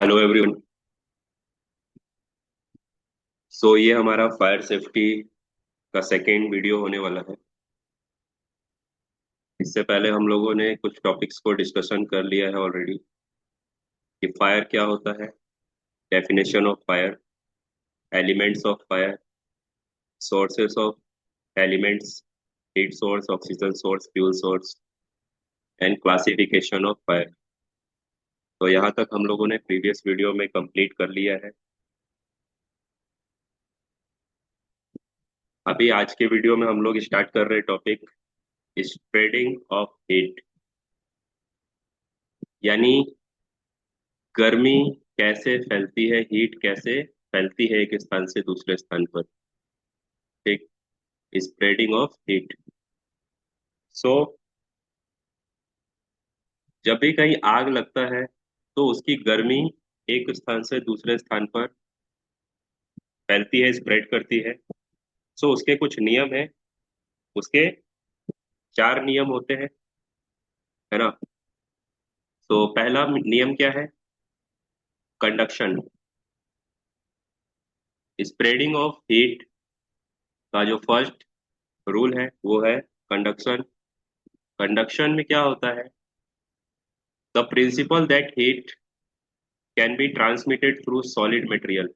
Hello everyone. ये हमारा fire safety का सेकेंड वीडियो होने वाला है। इससे पहले हम लोगों ने कुछ टॉपिक्स को डिस्कशन कर लिया है ऑलरेडी कि फायर क्या होता है, definition of fire, elements of fire, sources of elements, heat source, oxygen source, fuel source and classification of fire. तो यहाँ तक हम लोगों ने प्रीवियस वीडियो में कंप्लीट कर लिया है। अभी आज के वीडियो में हम लोग स्टार्ट कर रहे टॉपिक स्प्रेडिंग ऑफ हीट, यानी गर्मी कैसे फैलती है, हीट कैसे फैलती है एक स्थान से दूसरे स्थान पर। ठीक, स्प्रेडिंग ऑफ हीट। सो जब भी कहीं आग लगता है तो उसकी गर्मी एक स्थान से दूसरे स्थान पर फैलती है, स्प्रेड करती है। उसके कुछ नियम है, उसके चार नियम होते हैं, है ना। पहला नियम क्या है? कंडक्शन। स्प्रेडिंग ऑफ हीट का जो फर्स्ट रूल है वो है कंडक्शन। कंडक्शन में क्या होता है? The principal that heat can be transmitted through solid material,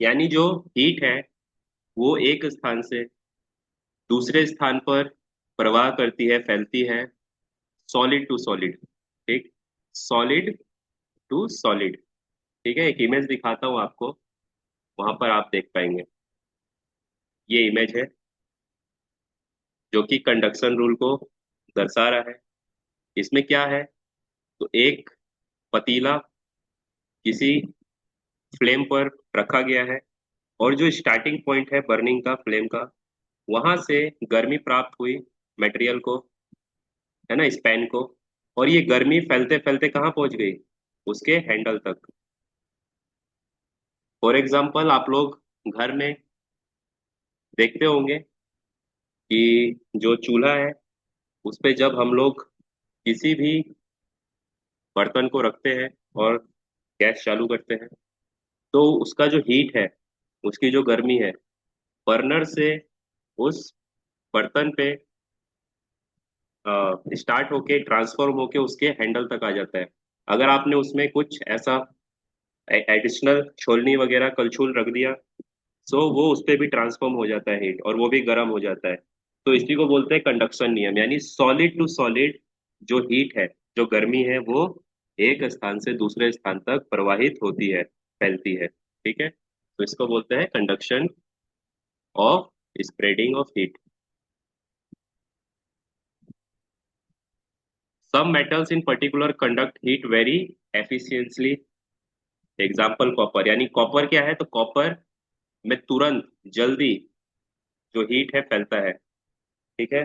यानी जो हीट है वो एक स्थान से दूसरे स्थान पर प्रवाह करती है, फैलती है, सॉलिड टू सॉलिड। ठीक, सॉलिड टू सॉलिड। ठीक है, एक इमेज दिखाता हूँ आपको, वहां पर आप देख पाएंगे। ये इमेज है जो कि कंडक्शन रूल को दर्शा रहा है। इसमें क्या है? तो एक पतीला किसी फ्लेम पर रखा गया है, और जो स्टार्टिंग पॉइंट है बर्निंग का, फ्लेम का, वहां से गर्मी प्राप्त हुई मटेरियल को, है ना, स्पैन को। और ये गर्मी फैलते फैलते कहाँ पहुंच गई? उसके हैंडल तक। फॉर एग्जाम्पल आप लोग घर में देखते होंगे कि जो चूल्हा है उस पे जब हम लोग किसी भी बर्तन को रखते हैं और गैस चालू करते हैं, तो उसका जो हीट है, उसकी जो गर्मी है, बर्नर से उस बर्तन पे स्टार्ट होके ट्रांसफॉर्म होके उसके हैंडल तक आ जाता है। अगर आपने उसमें कुछ ऐसा एडिशनल छोलनी वगैरह कलछुल रख दिया, वो उस पे भी ट्रांसफॉर्म हो जाता है हीट, और वो भी गर्म हो जाता है। तो इसी को बोलते हैं कंडक्शन नियम, यानी सॉलिड टू सॉलिड जो हीट है, जो गर्मी है, वो एक स्थान से दूसरे स्थान तक प्रवाहित होती है, फैलती है। ठीक है, तो इसको बोलते हैं conduction of spreading of heat. Some metals in particular conduct heat very efficiently. Example copper, यानी कॉपर क्या है? तो कॉपर में तुरंत, जल्दी जो हीट है फैलता है। ठीक है,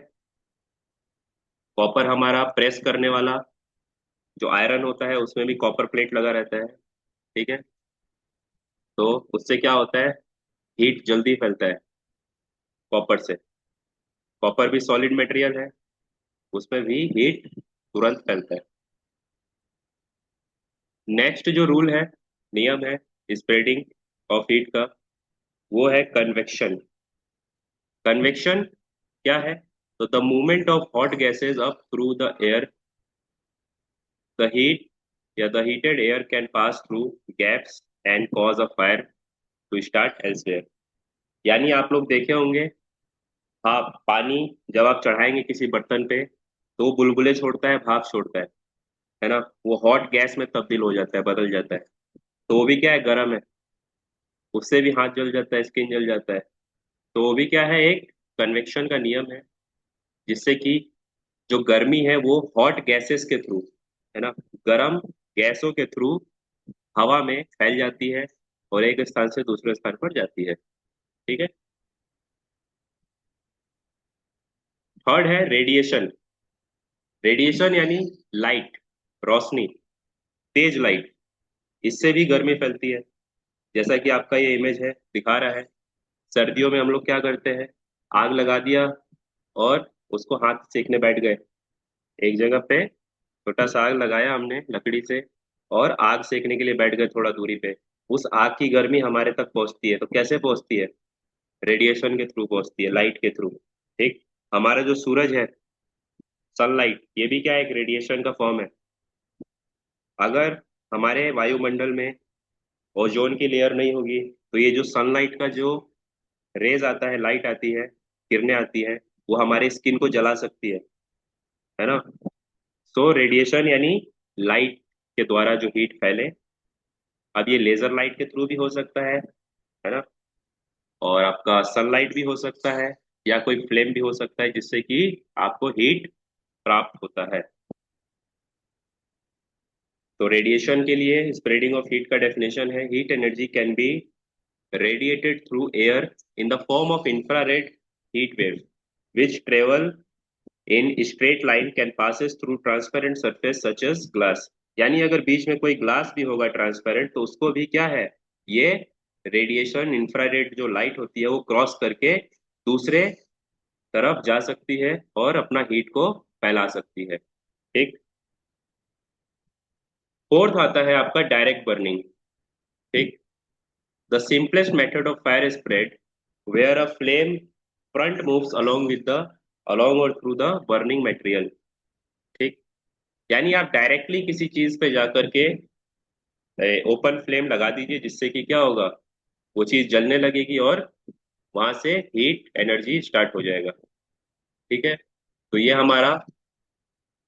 कॉपर हमारा प्रेस करने वाला जो आयरन होता है उसमें भी कॉपर प्लेट लगा रहता है। ठीक है, तो उससे क्या होता है? हीट जल्दी फैलता है कॉपर से। कॉपर भी सॉलिड मटेरियल है, उसमें भी हीट तुरंत फैलता है। नेक्स्ट जो रूल है, नियम है स्प्रेडिंग ऑफ हीट का, वो है कन्वेक्शन। कन्वेक्शन क्या है? तो the movement of hot gases up through the air, the heat या the heated air can pass through gaps and cause a fire to start elsewhere. यानी आप लोग देखे होंगे, हाँ, पानी जब आप चढ़ाएंगे किसी बर्तन पे तो वो बुलबुले छोड़ता है, भाप छोड़ता है ना। वो हॉट गैस में तब्दील हो जाता है, बदल जाता है। तो वो भी क्या है? गर्म है, उससे भी हाथ जल जाता है, स्किन जल जाता है। तो वो भी क्या है? एक कन्वेक्शन का नियम है, जिससे कि जो गर्मी है वो हॉट गैसेस के थ्रू, है ना, गर्म गैसों के थ्रू हवा में फैल जाती है और एक स्थान से दूसरे स्थान पर जाती है। ठीक है, थर्ड है रेडिएशन। रेडिएशन यानी लाइट, रोशनी, तेज लाइट, इससे भी गर्मी फैलती है। जैसा कि आपका ये इमेज है दिखा रहा है, सर्दियों में हम लोग क्या करते हैं? आग लगा दिया और उसको हाथ से सेकने बैठ गए। एक जगह पे छोटा सा आग लगाया हमने लकड़ी से, और आग सेकने के लिए बैठ गए थोड़ा दूरी पे, उस आग की गर्मी हमारे तक पहुंचती है, तो कैसे पहुंचती है? रेडिएशन के थ्रू पहुंचती है, लाइट के थ्रू। ठीक। हमारा जो सूरज है, सनलाइट, ये भी क्या है? एक रेडिएशन का फॉर्म है। अगर हमारे वायुमंडल में ओजोन की लेयर नहीं होगी, तो ये जो सनलाइट का जो रेज आता है, लाइट आती है, किरणें आती है, वो हमारे स्किन को जला सकती है ना। सो रेडिएशन यानी लाइट के द्वारा जो हीट फैले। अब ये लेजर लाइट के थ्रू भी हो सकता है ना। और आपका सनलाइट भी हो सकता है, या कोई फ्लेम भी हो सकता है जिससे कि आपको हीट प्राप्त होता है। तो रेडिएशन के लिए स्प्रेडिंग ऑफ हीट का डेफिनेशन है, heat energy can be radiated through air in the form of infrared heat waves which travel in straight line can passes through transparent surface such as glass। यानी अगर बीच में कोई glass भी होगा transparent, तो उसको भी क्या है, ये रेडिएशन इंफ्रारेड जो लाइट होती है वो क्रॉस करके दूसरे तरफ जा सकती है और अपना हीट को फैला सकती है। ठीक। फोर्थ आता है आपका डायरेक्ट बर्निंग। ठीक। The simplest method of fire spread, where a flame front moves along or through the burning material। ठीक। यानी आप डायरेक्टली किसी चीज पे जाकर के ओपन फ्लेम लगा दीजिए, जिससे कि क्या होगा, वो चीज जलने लगेगी और वहां से हीट एनर्जी स्टार्ट हो जाएगा। ठीक है। तो ये हमारा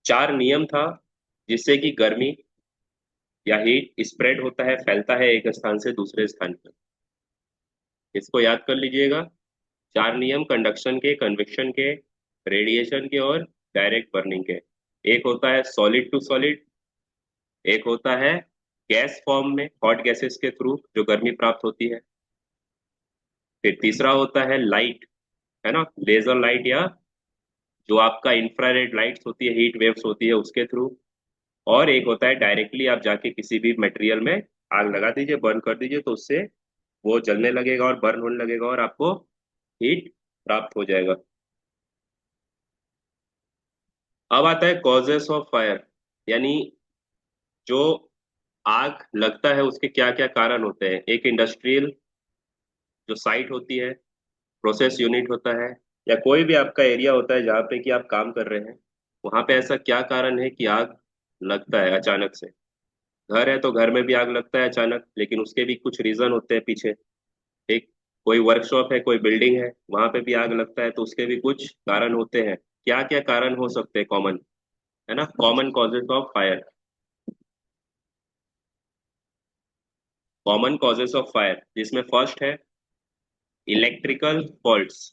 4 नियम था, जिससे कि गर्मी या हीट स्प्रेड होता है, फैलता है एक स्थान से दूसरे स्थान पर। इसको याद कर लीजिएगा। 4 नियम कंडक्शन के, कन्वेक्शन के, रेडिएशन के और डायरेक्ट बर्निंग के। एक होता है सॉलिड टू सॉलिड, एक होता है गैस फॉर्म में हॉट गैसेस के थ्रू जो गर्मी प्राप्त होती है, फिर तीसरा होता है लाइट, है ना, लेजर लाइट, या जो आपका इंफ्रारेड लाइट्स होती है, हीट वेव्स होती है, उसके थ्रू। और एक होता है डायरेक्टली आप जाके किसी भी मटेरियल में आग लगा दीजिए, बर्न कर दीजिए, तो उससे वो जलने लगेगा और बर्न होने लगेगा और आपको हीट प्राप्त हो जाएगा। अब आता है कॉजेस ऑफ फायर, यानी जो आग लगता है उसके क्या क्या कारण होते हैं। एक इंडस्ट्रियल जो साइट होती है, प्रोसेस यूनिट होता है, या कोई भी आपका एरिया होता है जहाँ पे कि आप काम कर रहे हैं, वहां पे ऐसा क्या कारण है कि आग लगता है अचानक से। घर है तो घर में भी आग लगता है अचानक, लेकिन उसके भी कुछ रीजन होते हैं पीछे। ठीक। कोई वर्कशॉप है, कोई बिल्डिंग है, वहां पे भी आग लगता है, तो उसके भी कुछ कारण होते हैं। क्या क्या कारण हो सकते हैं कॉमन, है ना, common causes of fire. Common causes of fire, जिसमें फर्स्ट है इलेक्ट्रिकल फॉल्ट्स।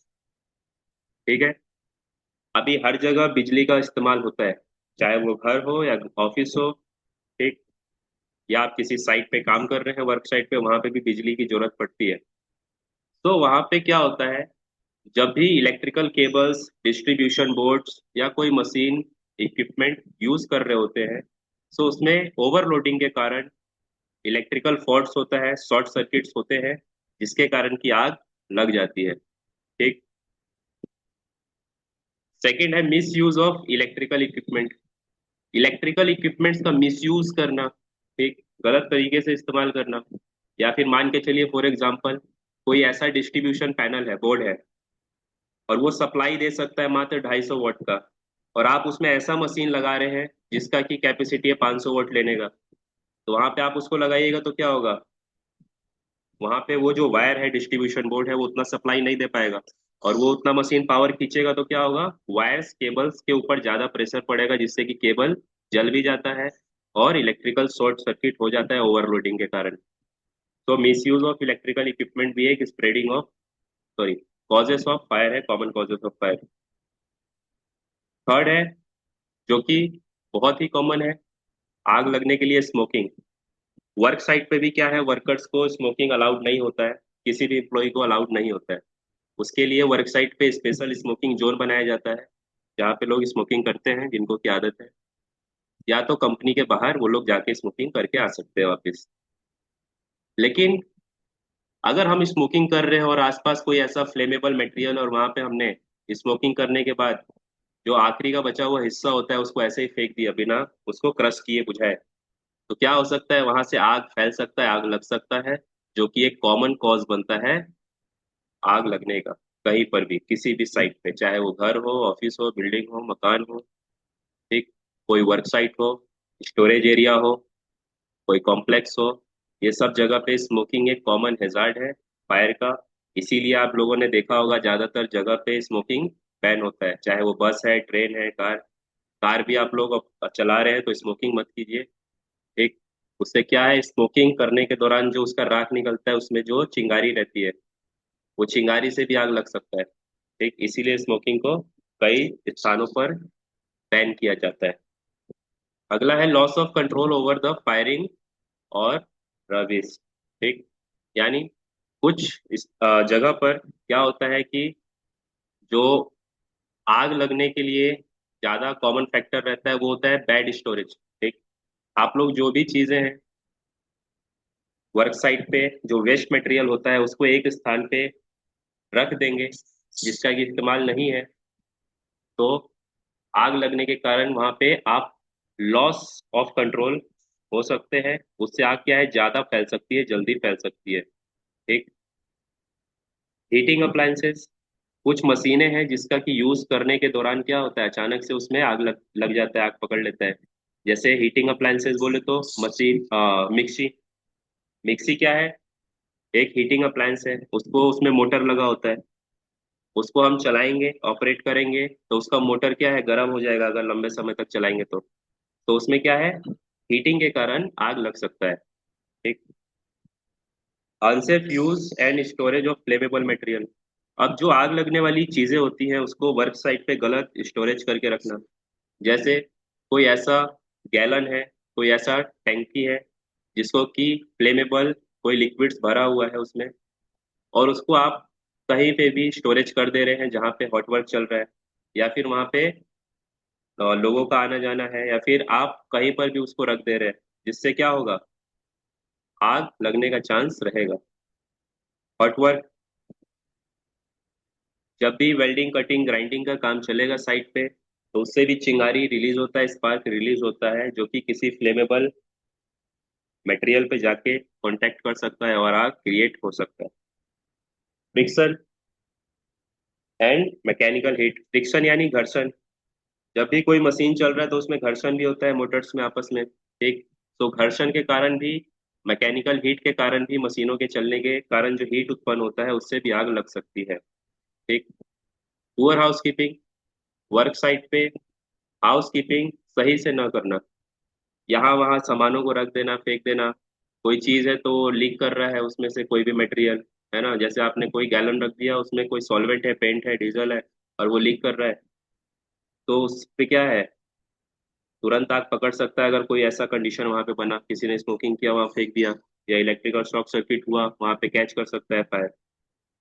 ठीक है। अभी हर जगह बिजली का इस्तेमाल होता है, चाहे वो घर हो या ऑफिस हो। ठीक। या आप किसी साइट पे काम कर रहे हैं, वर्क साइट पे, वहां पे भी बिजली की जरूरत पड़ती है। तो वहां पे क्या होता है, जब भी इलेक्ट्रिकल केबल्स, डिस्ट्रीब्यूशन बोर्ड्स या कोई मशीन इक्विपमेंट यूज कर रहे होते हैं, तो उसमें ओवरलोडिंग के कारण इलेक्ट्रिकल फॉल्ट्स होता है, शॉर्ट सर्किट्स होते हैं, जिसके कारण की आग लग जाती है। ठीक। सेकंड है miss use of electrical equipment. Electrical equipments का मिसयूज करना, ठीक, गलत तरीके से इस्तेमाल करना। या फिर मान के चलिए फॉर एग्जांपल, कोई ऐसा डिस्ट्रीब्यूशन पैनल है, बोर्ड है, और वो सप्लाई दे सकता है मात्र 250 वॉट का, और आप उसमें ऐसा मशीन लगा रहे हैं जिसका की कैपेसिटी है 500 वॉट लेने का, तो वहां पे आप उसको लगाइएगा तो क्या होगा, वहां पे वो जो वायर है, डिस्ट्रीब्यूशन बोर्ड है, वो उतना सप्लाई नहीं दे पाएगा, और वो उतना मशीन पावर खींचेगा तो क्या होगा, वायर्स, केबल्स के ऊपर ज्यादा प्रेशर पड़ेगा, जिससे कि केबल जल भी जाता है और इलेक्ट्रिकल शॉर्ट सर्किट हो जाता है ओवरलोडिंग के कारण। तो मिसयूज ऑफ इलेक्ट्रिकल इक्विपमेंट भी एक spreading of, sorry, causes of fire है, common causes of fire. Third है, जो कि बहुत ही कॉमन है, आग लगने के लिए स्मोकिंग। वर्क साइट पे भी क्या है, वर्कर्स को स्मोकिंग अलाउड नहीं होता है, किसी भी एम्प्लॉय को अलाउड नहीं होता है। उसके लिए वर्क साइट पे स्पेशल स्मोकिंग जोन बनाया जाता है, जहाँ पे लोग स्मोकिंग करते हैं जिनको की आदत है, या तो कंपनी के बाहर वो लोग जाके स्मोकिंग करके आ सकते हैं वापस। लेकिन अगर हम स्मोकिंग कर रहे हैं और आसपास कोई ऐसा फ्लेमेबल मटेरियल, और वहां पे हमने स्मोकिंग करने के बाद जो आखिरी का बचा हुआ हिस्सा होता है उसको ऐसे ही फेंक दिया बिना उसको क्रश किए बुझाए, तो क्या हो सकता है, वहां से आग फैल सकता है, आग लग सकता है, जो कि एक कॉमन कॉज बनता है आग लगने का। कहीं पर भी किसी भी साइट पे, चाहे वो घर हो, ऑफिस हो, बिल्डिंग हो, मकान हो, ठीक, कोई वर्क साइट हो, स्टोरेज एरिया हो, कोई कॉम्प्लेक्स हो, ये सब जगह पे स्मोकिंग एक कॉमन हैजार्ड है फायर का। इसीलिए आप लोगों ने देखा होगा ज्यादातर जगह पे स्मोकिंग बैन होता है, चाहे वो बस है, ट्रेन है, कार। कार भी आप लोग अब चला रहे हैं तो स्मोकिंग मत कीजिए, ठीक। उससे क्या है, स्मोकिंग करने के दौरान जो उसका राख निकलता है, उसमें जो चिंगारी रहती है, वो चिंगारी से भी आग लग सकता है, ठीक। इसीलिए स्मोकिंग को कई स्थानों पर बैन किया जाता है। अगला है loss of control over the firing और रबिश, ठीक। यानी कुछ इस जगह पर क्या होता है कि जो आग लगने के लिए ज्यादा कॉमन फैक्टर रहता है वो होता है बैड स्टोरेज, ठीक। आप लोग जो भी चीजें हैं वर्क साइट पे, जो वेस्ट मटेरियल होता है उसको एक स्थान पे रख देंगे जिसका कि इस्तेमाल नहीं है, तो आग लगने के कारण वहां पे आप लॉस ऑफ कंट्रोल हो सकते हैं। उससे आग क्या है, ज्यादा फैल सकती है, जल्दी फैल सकती है, ठीक। हीटिंग अप्लायंसेस, कुछ मशीनें हैं जिसका कि यूज करने के दौरान क्या होता है, अचानक से उसमें आग लग जाता है, आग पकड़ लेता है। जैसे हीटिंग अप्लायंसेस बोले तो मशीन, मिक्सी। मिक्सी क्या है, एक हीटिंग अप्लायंस है, उसको उसमें मोटर लगा होता है, उसको हम चलाएंगे, ऑपरेट करेंगे तो उसका मोटर क्या है, गर्म हो जाएगा अगर लंबे समय तक चलाएंगे तो उसमें क्या है, हीटिंग के कारण आग लग सकता है, ठीक। Unsafe use and storage of flammable material, अब जो आग लगने वाली चीजें होती हैं उसको वर्क साइट पे गलत स्टोरेज करके रखना। जैसे कोई ऐसा गैलन है, कोई ऐसा टैंकी है जिसको कि फ्लेमेबल कोई लिक्विड्स भरा हुआ है उसमें, और उसको आप कहीं पे भी स्टोरेज कर दे रहे हैं जहाँ पे हॉट वर्क चल रहा है, या फिर वहाँ पे लोगों का आना जाना है, या फिर आप कहीं पर भी उसको रख दे रहे हैं, जिससे क्या होगा, आग लगने का चांस रहेगा। हॉट वर्क, जब भी वेल्डिंग, कटिंग, ग्राइंडिंग का काम चलेगा साइट पे, तो उससे भी चिंगारी रिलीज होता है, स्पार्क रिलीज होता है, जो कि किसी फ्लेमेबल मटेरियल पे जाके कांटेक्ट कर सकता है और आग क्रिएट हो सकता है। Friction and mechanical heat, friction यानी घर्षण, जब भी कोई मशीन चल रहा है तो उसमें घर्षण भी होता है मोटर्स में आपस में, ठीक। तो घर्षण के कारण भी, मैकेनिकल हीट के कारण भी, मशीनों के चलने के कारण जो हीट उत्पन्न होता है उससे भी आग लग सकती है, ठीक। पुअर हाउसकीपिंग, वर्क साइट पे हाउसकीपिंग सही से न करना, यहाँ वहाँ सामानों को रख देना, फेंक देना। कोई चीज है तो लीक कर रहा है उसमें से कोई भी मटेरियल, है ना, जैसे आपने कोई गैलन रख दिया, उसमें कोई सॉल्वेंट है, पेंट है, डीजल है, और वो लीक कर रहा है, तो उस पे क्या है, तुरंत आग पकड़ सकता है। अगर कोई ऐसा कंडीशन वहां पे बना, किसी ने स्मोकिंग किया, वहां फेंक दिया, या इलेक्ट्रिकल शॉर्ट सर्किट हुआ, वहां पे कैच कर सकता है फायर।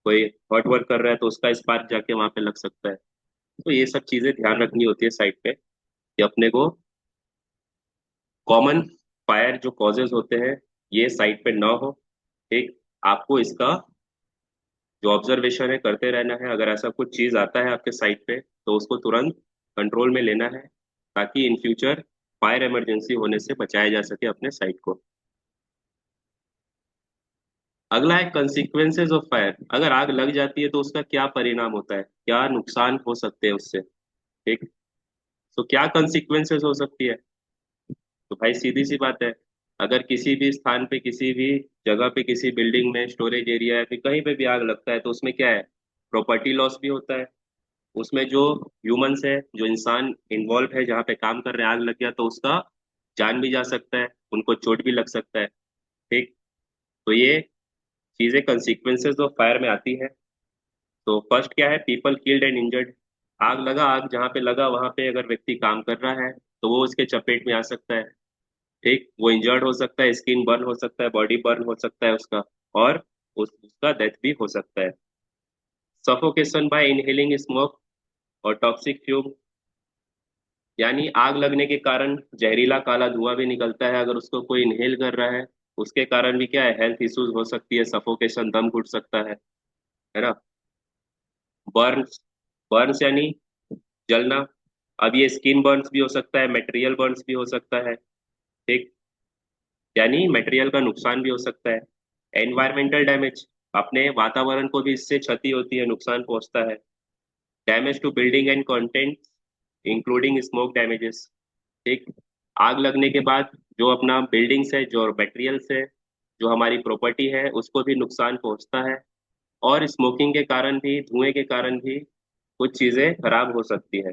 कोई हॉट वर्क कर रहा है तो उसका स्पार्क जाके वहां पे लग सकता है। तो ये सब चीजें ध्यान रखनी होती है साइड पे, कि अपने को कॉमन फायर जो कॉजेज होते हैं ये साइट पे ना हो, ठीक। आपको इसका जो ऑब्जर्वेशन है करते रहना है, अगर ऐसा कुछ चीज आता है आपके साइट पे तो उसको तुरंत कंट्रोल में लेना है, ताकि इन फ्यूचर फायर इमरजेंसी होने से बचाया जा सके अपने साइट को। अगला है कंसिक्वेंसेज ऑफ फायर, अगर आग लग जाती है तो उसका क्या परिणाम होता है, क्या नुकसान हो सकते हैं उससे, ठीक। तो क्या कंसिक्वेंसेज हो सकती है, तो भाई सीधी सी बात है, अगर किसी भी स्थान पे, किसी भी जगह पे, किसी बिल्डिंग में, स्टोरेज एरिया है, फिर कहीं पे भी आग लगता है तो उसमें क्या है, प्रॉपर्टी लॉस भी होता है। उसमें जो ह्यूमंस है, जो इंसान इन्वॉल्व है, जहाँ पे काम कर रहे हैं, आग लग गया तो उसका जान भी जा सकता है, उनको चोट भी लग सकता है, ठीक। तो ये चीजें कंसिक्वेंसेज ऑफ फायर में आती है। तो फर्स्ट क्या है, पीपल किल्ड एंड इंजर्ड, आग लगा, आग जहाँ पे लगा वहां पे अगर व्यक्ति काम कर रहा है तो वो उसके चपेट में आ सकता है, ठीक। वो इंजर्ड हो सकता है, स्किन बर्न हो सकता है, बॉडी बर्न हो सकता है उसका, और उसका डेथ भी हो सकता है। सफोकेशन बाय इनहेलिंग स्मोक और टॉक्सिक फ्यूम, यानी आग लगने के कारण जहरीला काला धुआं भी निकलता है, अगर उसको कोई इनहेल कर रहा है उसके कारण भी क्या है, हेल्थ इश्यूज हो सकती है, सफोकेशन, दम घुट सकता है ना। बर्न्स, बर्न्स यानी जलना, अब ये स्किन बर्न्स भी हो सकता है, मटेरियल बर्न्स भी हो सकता है, ठीक। यानी मटेरियल का नुकसान भी हो सकता है। एनवायरमेंटल डैमेज, अपने वातावरण को भी इससे क्षति होती है, नुकसान पहुंचता है। Damage to building and content including smoke damages. ठीक, आग लगने के बाद जो अपना बिल्डिंग्स है, जो मटेरियल्स है, जो हमारी प्रॉपर्टी है, उसको भी नुकसान पहुंचता है। और स्मोकिंग के कारण भी, धुएं के कारण भी कुछ चीजें खराब हो सकती है।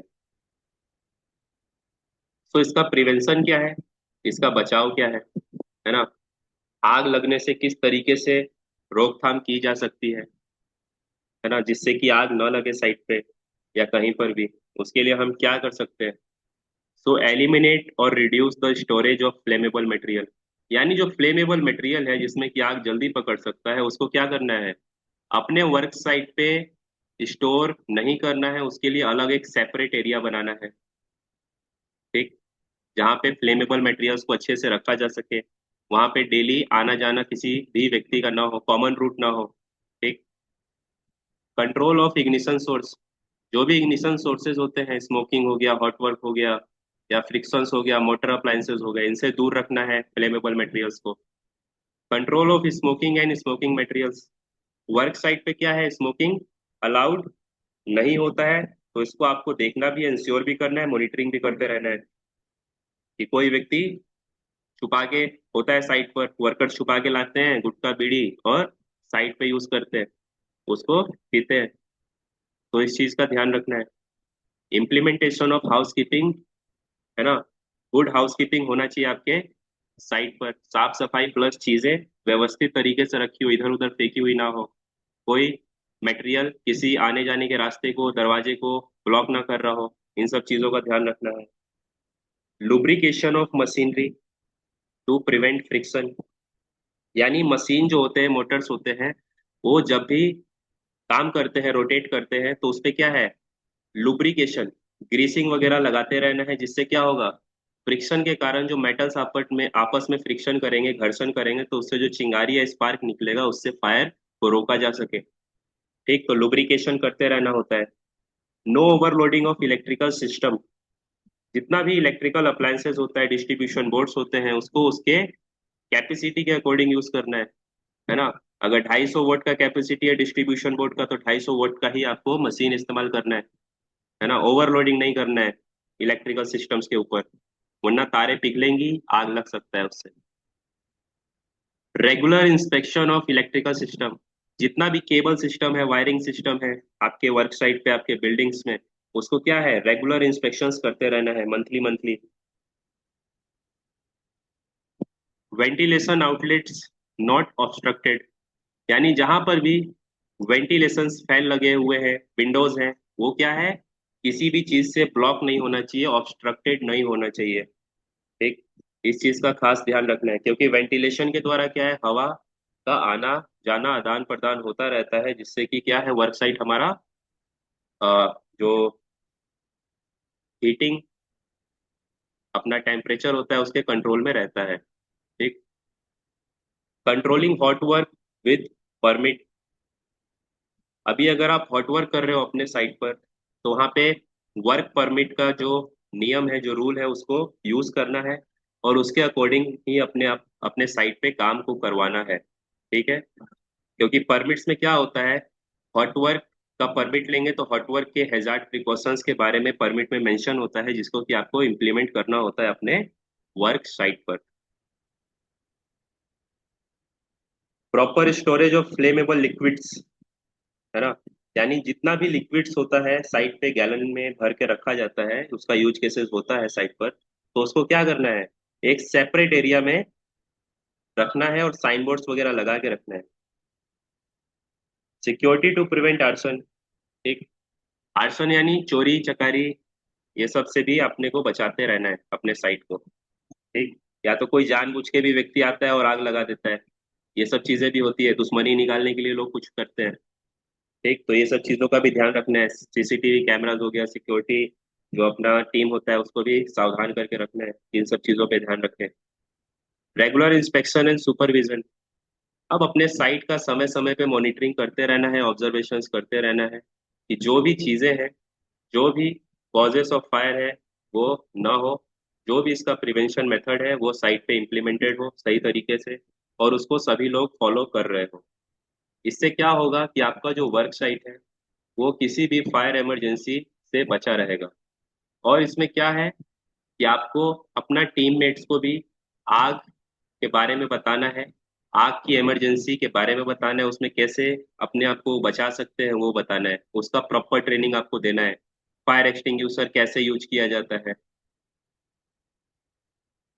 तो इसका प्रिवेंशन क्या है, इसका बचाव क्या है ना? आग लगने से किस तरीके से रोकथाम की जा सकती है ना, जिससे कि आग न लगे साइट पे या कहीं पर भी। उसके लिए हम क्या कर सकते हैं? सो एलिमिनेट और reduce the storage of flammable material. यानी जो फ्लेमेबल मटेरियल है, जिसमें कि आग जल्दी पकड़ सकता है, उसको क्या करना है? अपने वर्क साइट पे स्टोर नहीं करना है, उसके लिए अलग एक सेपरेट एरिया बनाना है। ठीक, जहाँ पे फ्लेमेबल मटेरियल्स को अच्छे से रखा जा सके, वहां पे डेली आना जाना किसी भी व्यक्ति का ना हो, कॉमन रूट ना हो। ठीक, कंट्रोल ऑफ इग्निशन सोर्स, जो भी इग्निशन सोर्सेज होते हैं, स्मोकिंग हो गया, हॉट वर्क हो गया, या फ्रिक्शंस हो गया, मोटर अप्लायंसेस हो गए, इनसे दूर रखना है फ्लेमेबल मटेरियल्स को। Control of smoking and smoking materials, work site पे क्या है, स्मोकिंग अलाउड नहीं होता है, तो इसको आपको देखना भी है, इंश्योर भी करना है, मॉनिटरिंग भी करते रहना है कि कोई व्यक्ति छुपा के, होता है साइट पर वर्कर्स छुपा के लाते हैं गुटखा बीड़ी और साइट पे यूज करते हैं, उसको पीते हैं। तो इस चीज का ध्यान रखना है। इम्प्लीमेंटेशन ऑफ हाउस कीपिंग, है ना, गुड हाउस कीपिंग होना चाहिए आपके साइट पर, साफ सफाई प्लस चीजें व्यवस्थित तरीके से रखी हुई, इधर उधर फेंकी हुई ना हो, कोई मटेरियल किसी आने जाने के रास्ते को, दरवाजे को ब्लॉक ना कर रहा हो, इन सब चीजों का ध्यान रखना है। Lubrication of machinery to prevent friction, यानी मशीन जो होते हैं, मोटर्स होते हैं, वो जब भी काम करते हैं, रोटेट करते हैं, तो उसपे क्या है, लुब्रिकेशन, ग्रीसिंग वगैरह लगाते रहना है, जिससे क्या होगा, फ्रिक्शन के कारण जो मेटल्स आपस में फ्रिक्शन करेंगे, घर्षण करेंगे, तो उससे जो चिंगारी या स्पार्क निकलेगा, उससे फायर को रोका जा सके। ठीक, तो लुब्रिकेशन करते रहना होता है। No overloading of electrical system, जितना भी इलेक्ट्रिकल अप्लायंसेस होता है, डिस्ट्रीब्यूशन बोर्ड्स होते हैं, उसको उसके कैपेसिटी के अकॉर्डिंग यूज करना है ना? अगर 250 वोल्ट का कैपेसिटी है डिस्ट्रीब्यूशन बोर्ड का, तो 250 वोल्ट का ही आपको मशीन इस्तेमाल करना है ना? ओवरलोडिंग नहीं करना है इलेक्ट्रिकल सिस्टम्स के ऊपर, वरना तारे पिघलेंगी, आग लग सकता है उससे। Regular inspection of electrical system, जितना भी केबल सिस्टम है, वायरिंग सिस्टम है आपके वर्क साइट पे, आपके बिल्डिंग्स में, उसको क्या है, रेगुलर इंस्पेक्शंस करते रहना है, monthly monthly. Ventilation outlets not obstructed, यानी जहां पर भी वेंटिलेशन फैन लगे हुए हैं, विंडोज हैं, वो क्या है, किसी भी चीज से ब्लॉक नहीं होना चाहिए, ऑब्स्ट्रक्टेड नहीं होना चाहिए। ठीक, इस चीज का खास ध्यान रखना है, क्योंकि वेंटिलेशन के द्वारा क्या है, हवा का आना जाना, आदान प्रदान होता रहता है, जिससे कि क्या है, वर्क साइट हमारा जो हीटिंग, अपना टेम्परेचर होता है, उसके कंट्रोल में रहता है। ठीक, controlling hot work with permit, अभी अगर आप हॉट वर्क कर रहे हो अपने साइट पर, तो वहां पे वर्क परमिट का जो नियम है, जो रूल है, उसको यूज करना है, और उसके अकॉर्डिंग ही अपने साइट पे काम को करवाना है। ठीक है, क्योंकि परमिट्स में क्या होता है, हॉट वर्क का परमिट लेंगे तो हॉट वर्क के हैजार्ड प्रिकॉशंस के बारे में परमिट में मेंशन होता है, जिसको कि आपको इम्प्लीमेंट करना होता है अपने वर्क साइट पर। Proper storage of flammable liquids, है ना, यानी जितना भी लिक्विड्स होता है साइट पे, गैलन में भर के रखा जाता है, उसका यूज केसेस होता है साइट पर, तो उसको क्या करना है, एक सेपरेट एरिया में रखना है, और साइन बोर्ड्स वगैरह लगा के रखना है। सिक्योरिटी टू प्रिवेंट आर्सन, एक, आर्सन यानी चोरी चकारी, ये सब से भी अपने को बचाते रहना है अपने साइट को। ठीक, या तो कोई जानबूझ के भी व्यक्ति आता है और आग लगा देता है, ये सब चीजें भी होती है, दुश्मनी निकालने के लिए लोग कुछ करते हैं। ठीक, तो ये सब चीजों का भी ध्यान रखना है, सीसीटीवी कैमराज हो गया, सिक्योरिटी जो अपना टीम होता है, उसको भी सावधान करके रखना है, इन सब चीजों पे ध्यान रखें। रेगुलर इंस्पेक्शन एंड सुपरविजन, अब अपने साइट का समय समय पे मॉनिटरिंग करते रहना है, ऑब्जर्वेशंस करते रहना है कि जो भी चीजें हैं, जो भी कॉजेस ऑफ फायर है, वो ना हो, जो भी इसका प्रिवेंशन मेथड है वो साइट पे इम्प्लीमेंटेड हो सही तरीके से, और उसको सभी लोग फॉलो कर रहे हो। इससे क्या होगा कि आपका जो वर्क साइट है वो किसी भी फायर इमरजेंसी से बचा रहेगा। और इसमें क्या है कि आपको अपना टीममेट्स को भी आग के बारे में बताना है, आग की इमरजेंसी के बारे में बताना है, उसमें कैसे अपने आप को बचा सकते हैं वो बताना है, उसका प्रॉपर ट्रेनिंग आपको देना है। फायर एक्सटिंग्विशर कैसे यूज किया जाता है,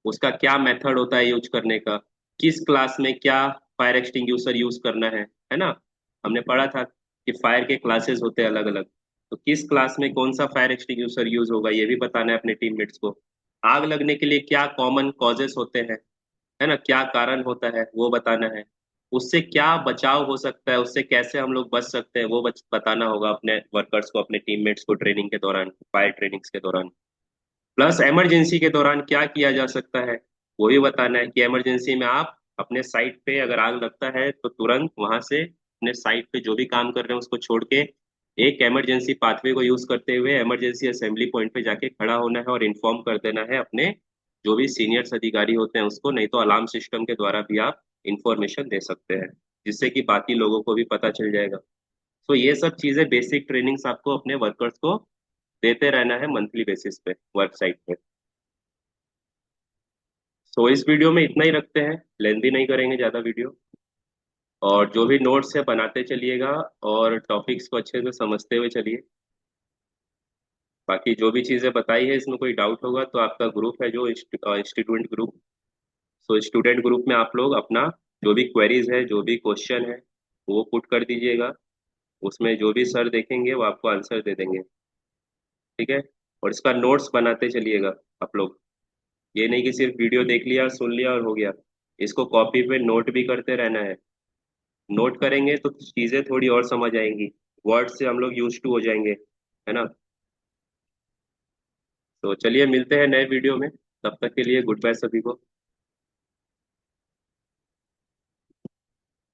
उसका क्या मेथड होता है यूज करने का, किस क्लास में क्या फायर एक्सटिंग्विशर यूज करना है ना। हमने पढ़ा था कि फायर के क्लासेस होते हैं अलग अलग, तो किस क्लास में कौन सा फायर एक्सटिंग्विशर यूज होगा ये भी बताना है अपने टीममेट्स को। आग लगने के लिए क्या कॉमन कॉजेस होते हैं, है ना, क्या कारण होता है वो बताना है। उससे क्या बचाव हो सकता है, उससे कैसे हम लोग बच सकते हैं वो बताना होगा अपने वर्कर्स को, अपने टीममेट्स को ट्रेनिंग के दौरान, फायर ट्रेनिंग्स के दौरान। प्लस इमरजेंसी के दौरान क्या किया जा सकता है वो भी बताना है कि इमरजेंसी में आप अपने साइट पे अगर आग लगता है तो तुरंत वहां से अपने साइट पे जो भी काम कर रहे हैं उसको छोड़ के एक इमरजेंसी पाथवे को यूज करते हुए इमरजेंसी असेंबली पॉइंट पे जाके खड़ा होना है और इन्फॉर्म कर देना है अपने जो भी सीनियर्स अधिकारी होते हैं उसको, नहीं तो अलार्म सिस्टम के द्वारा भी आप इंफॉर्मेशन दे सकते हैं, जिससे कि बाकी लोगों को भी पता चल जाएगा। तो ये सब चीजें बेसिक ट्रेनिंग्स आपको अपने वर्कर्स को देते रहना है मंथली बेसिस पे वर्क साइट पे। सो इस वीडियो में इतना ही रखते हैं, लेंदी नहीं करेंगे ज़्यादा वीडियो। और जो भी नोट्स है बनाते चलिएगा और टॉपिक्स को अच्छे से समझते हुए चलिए। बाकी जो भी चीज़ें बताई है इसमें कोई डाउट होगा तो आपका ग्रुप है जो institute group, so student group में आप लोग अपना जो भी क्वेरीज है जो भी क्वेश्चन है वो पुट कर दीजिएगा। उसमें जो भी सर देखेंगे वो आपको आंसर दे देंगे। ठीक है। और इसका नोट्स बनाते चलिएगा आप लोग। ये नहीं कि सिर्फ वीडियो देख लिया सुन लिया और हो गया, इसको कॉपी पे नोट भी करते रहना है। नोट करेंगे तो चीजें थोड़ी और समझ आएंगी, वर्ड से हम लोग यूज टू हो जाएंगे, है ना। तो चलिए मिलते हैं नए वीडियो में, तब तक के लिए गुड बाय सभी को।